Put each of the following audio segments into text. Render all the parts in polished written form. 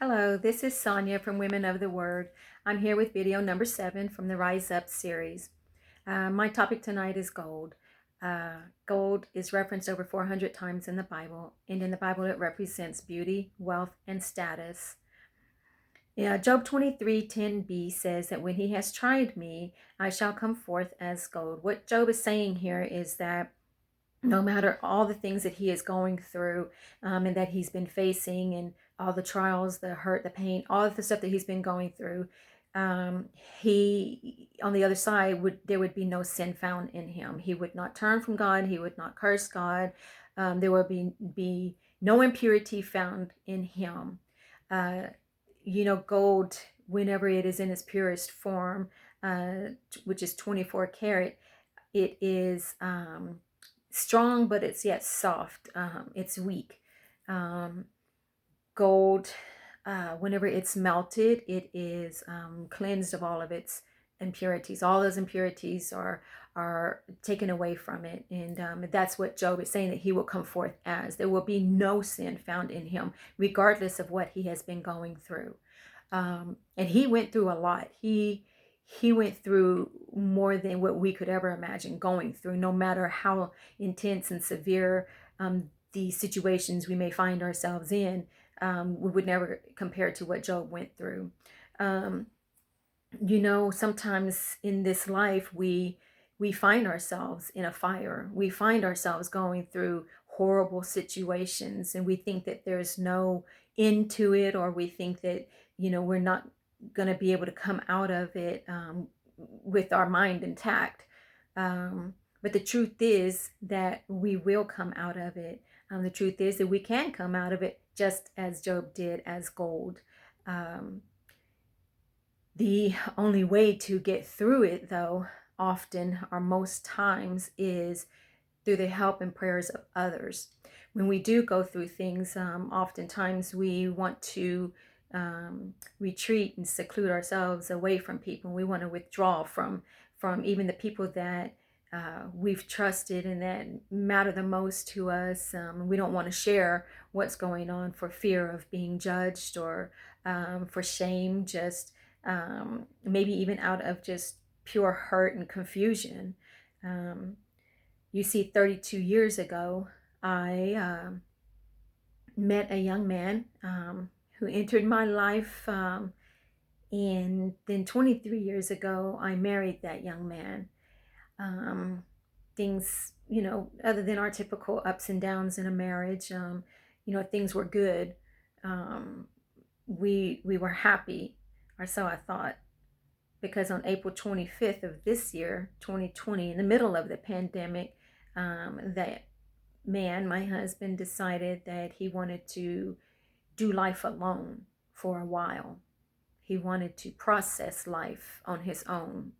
Hello, this is Sonia from Women of the Word. I'm here with video number 7 from the Rise Up series. My topic tonight is gold. Gold is referenced over 400 times in the Bible, and in the Bible it represents beauty, wealth, and status. Job 23:10b says that when he has tried me, I shall come forth as gold. What Job is saying here is that no matter all the things that he is going through and that he's been facing, and all the trials, the hurt, the pain, all of the stuff that he's been going through, he on the other side there would be no sin found in him. He would not turn from God. He would not curse God. There would be no impurity found in him. uh, Gold, whenever it is in its purest form, which is 24 karat, it is strong, but it's yet soft. It's weak. Um, Gold, whenever it's melted, it is cleansed of all of its impurities. All those impurities are taken away from it, and that's what Job is saying, that he will come forth as. There will be no sin found in him, regardless of what he has been going through. And he went through a lot. He went through more than what we could ever imagine going through, no matter how intense and severe the situations we may find ourselves in. We would never compare to what Job went through. Um, Sometimes in this life we find ourselves in a fire. We find ourselves going through horrible situations, and we think that there's no end to it, or we think that we're not going to be able to come out of it with our mind intact. But the truth is that we will come out of it. The truth is that we can come out of it just as Job did, as gold. The only way to get through it, though, often or most times, is through the help and prayers of others. When we do go through things, oftentimes we want to retreat and seclude ourselves away from people. We want to withdraw from even the people that we've trusted and that matter the most to us. We don't want to share what's going on for fear of being judged, or for shame, just maybe even out of just pure hurt and confusion. You see, 32 years ago, I met a young man who entered my life, and then 23 years ago, I married that young man. Things, other than our typical ups and downs in a marriage, things were good. We were happy, or so I thought, because on April 25th of this year, 2020, in the middle of the pandemic, that man, my husband, decided that he wanted to do life alone for a while. He wanted to process life on his own.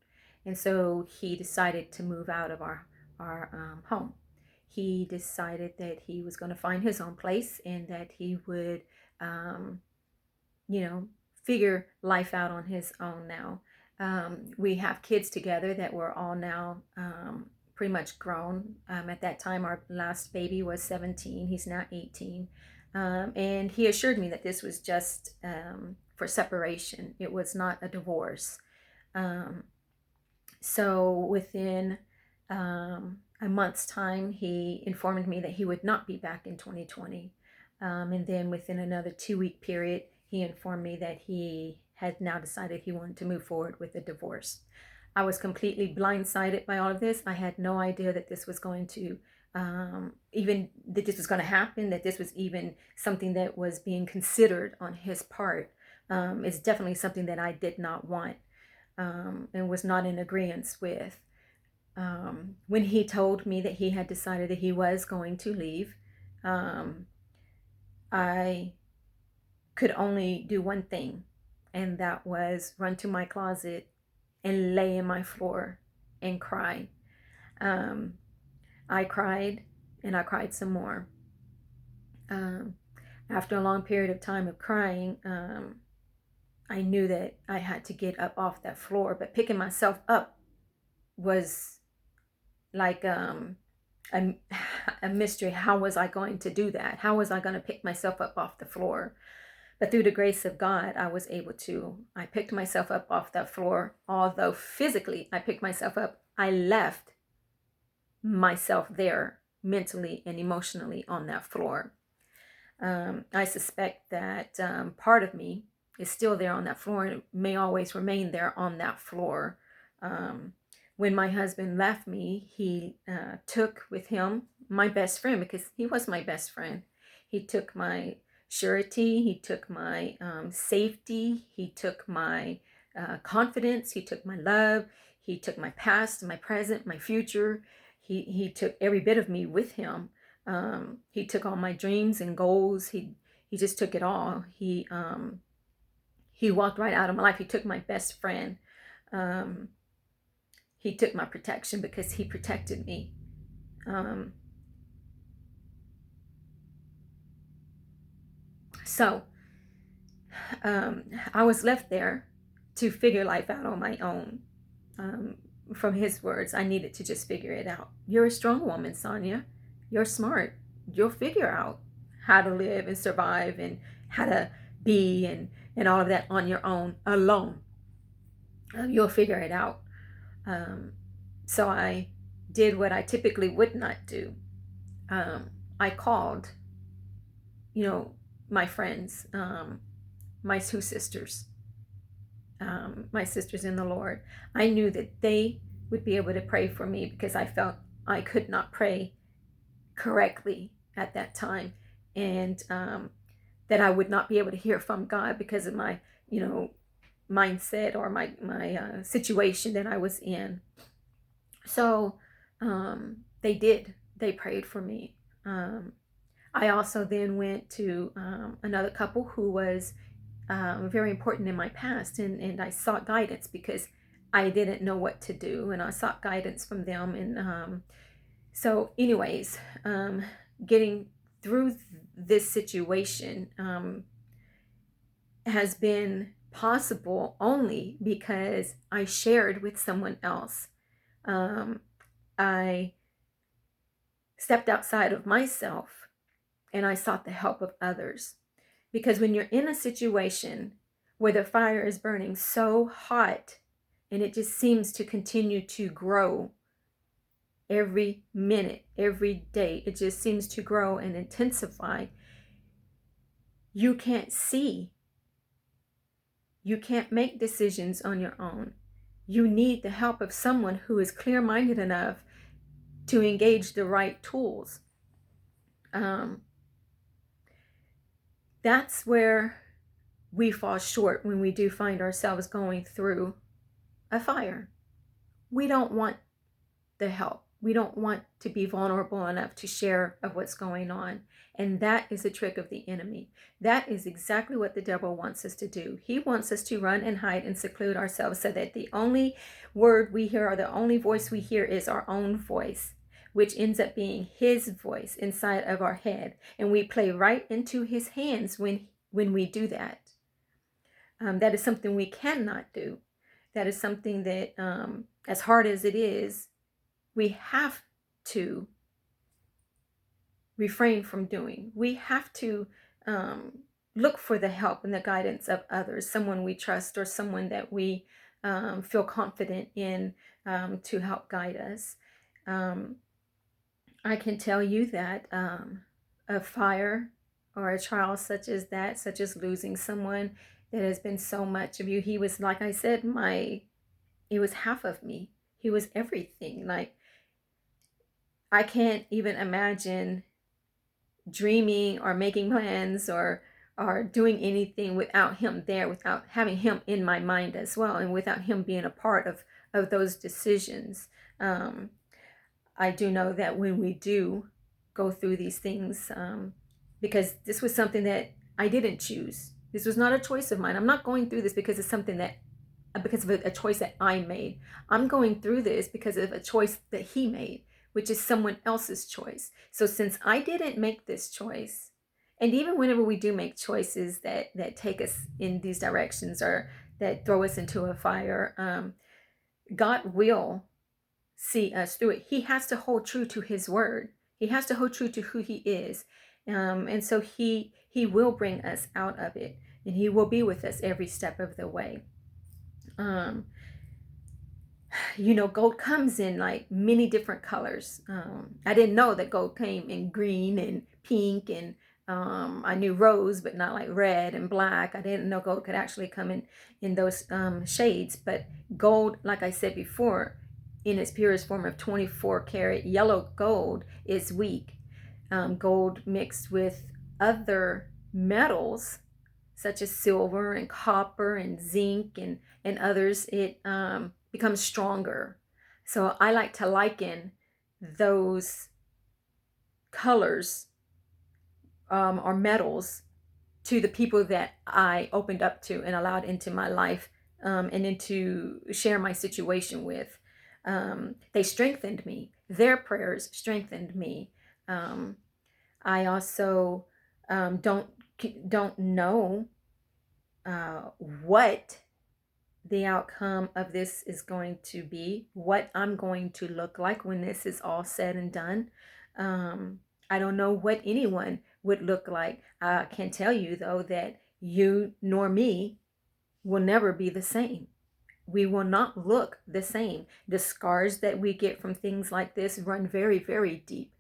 And so he decided to move out of our home. He decided that he was going to find his own place, and that he would, figure life out on his own now. We have kids together that were all now pretty much grown. At that time, our last baby was 17. He's now 18. And he assured me that this was just for separation. It was not a divorce. So within a month's time, he informed me that he would not be back in 2020. And then within another 2-week period, he informed me that he had now decided he wanted to move forward with a divorce. I was completely blindsided by all of this. I had no idea that this was going to that this was going to happen, that this was even something that was being considered on his part. It's definitely something that I did not want, and was not in agreement with. When he told me that he had decided that he was going to leave, I could only do one thing, and that was run to my closet and lay in my floor and cry. I cried, and I cried some more. After a long period of time of crying, I knew that I had to get up off that floor, but picking myself up was like a mystery. How was I going to do that? How was I going to pick myself up off the floor? But through the grace of God, I was able to. I picked myself up off that floor. Although physically I picked myself up, I left myself there mentally and emotionally on that floor. I suspect that part of me is still there on that floor, and it may always remain there on that floor. When my husband left me, he took with him my best friend, because he was my best friend. He took my surety, he took my safety, he took my confidence, he took my love, he took my past, my present, my future. He took every bit of me with him. He took all my dreams and goals. He just took it all. He walked right out of my life. He took my best friend. He took my protection because he protected me. So I was left there to figure life out on my own. From his words, I needed to just figure it out. You're a strong woman, Sonia. You're smart. You'll figure out how to live and survive and how to be and all of that on your own, alone. You'll figure it out. So I did what I typically would not do. I called, my friends, my two sisters, my sisters in the Lord. I knew that they would be able to pray for me because I felt I could not pray correctly at that time, and that I would not be able to hear from God because of my, mindset or my situation that I was in. So they did. They prayed for me. I also then went to another couple who was very important in my past, and I sought guidance because I didn't know what to do, and I sought guidance from them. And so anyways, getting through this situation has been possible only because I shared with someone else. I stepped outside of myself and I sought the help of others. Because when you're in a situation where the fire is burning so hot and it just seems to continue to grow every minute, every day, it just seems to grow and intensify, you can't see. You can't make decisions on your own. You need the help of someone who is clear-minded enough to engage the right tools. That's where we fall short when we do find ourselves going through a fire. We don't want the help. We don't want to be vulnerable enough to share of what's going on. And that is a trick of the enemy. That is exactly what the devil wants us to do. He wants us to run and hide and seclude ourselves so that the only word we hear or the only voice we hear is our own voice, which ends up being his voice inside of our head. And we play right into his hands when we do that. That is something we cannot do. That is something that, as hard as it is, we have to refrain from doing. We have to look for the help and the guidance of others, someone we trust or someone that we feel confident in to help guide us. I can tell you that a fire or a trial such as that, such as losing someone that has been so much of you, he was, like I said, it was half of me. He was everything. Like, I can't even imagine dreaming or making plans or doing anything without him there, without having him in my mind as well, and without him being a part of those decisions. I do know that when we do go through these things, because this was something that I didn't choose. This was not a choice of mine. I'm not going through this because it's something because of a choice that I made. I'm going through this because of a choice that he made, which is someone else's choice. So since I didn't make this choice, and even whenever we do make choices that take us in these directions or that throw us into a fire, God will see us through it. He has to hold true to his word. He has to hold true to who he is. And so he will bring us out of it. and he will be with us every step of the way. Gold comes in like many different colors. I didn't know that gold came in green and pink, and I knew rose, but not like red and black. I didn't know gold could actually come in those shades. But gold, like I said before, in its purest form of 24 karat yellow gold is weak. Gold mixed with other metals such as silver and copper and zinc and others, it becomes stronger. So I like to liken those colors or metals to the people that I opened up to and allowed into my life, and into share my situation with. They strengthened me. Their prayers strengthened me. I also don't know what the outcome of this is going to be, what I'm going to look like when this is all said and done. I don't know what anyone would look like. I can tell you, though, that you nor me will never be the same. We will not look the same. The scars that we get from things like this run very, very deep.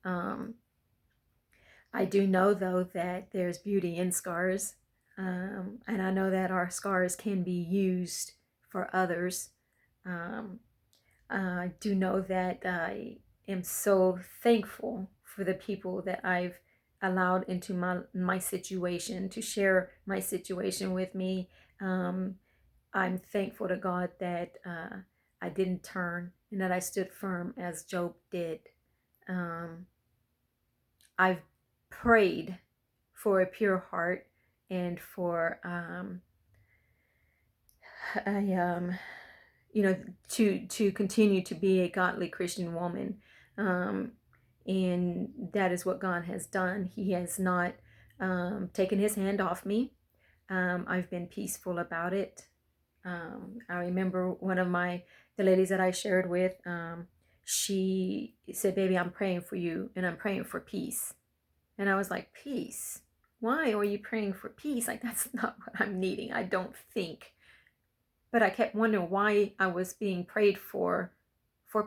I do know, though, that there's beauty in scars. And I know that our scars can be used for others. I do know that I am so thankful for the people that I've allowed into my situation to share my situation with me. I'm thankful to God that I didn't turn and that I stood firm as Job did. I've prayed for a pure heart and for to continue to be a godly Christian woman, and that is what God has done. He has not taken his hand off me. I've been peaceful about it. I remember one of the ladies that I shared with, she said, "Baby, I'm praying for you, and I'm praying for peace." And I was like, "Peace? Why are you praying for peace? Like, that's not what I'm needing, I don't think." But I kept wondering why I was being prayed for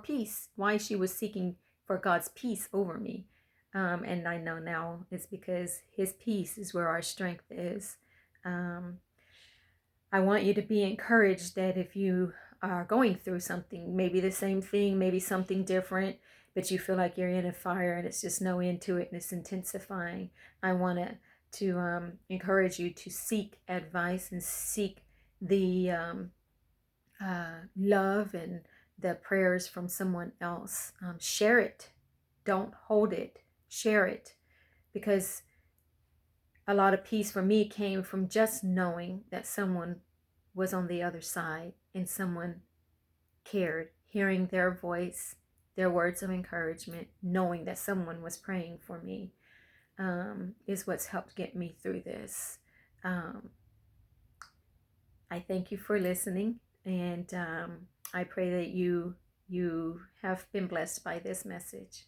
peace, why she was seeking for God's peace over me. And I know now it's because his peace is where our strength is. I want you to be encouraged that if you are going through something, maybe the same thing, maybe something different, but you feel like you're in a fire and it's just no end to it and it's intensifying, I want to encourage you to seek advice and seek the love and the prayers from someone else. Share it. Don't hold it. Share it. Because a lot of peace for me came from just knowing that someone was on the other side and someone cared, hearing their voice, their words of encouragement, knowing that someone was praying for me, is what's helped get me through this. I thank you for listening, and I pray that you have been blessed by this message.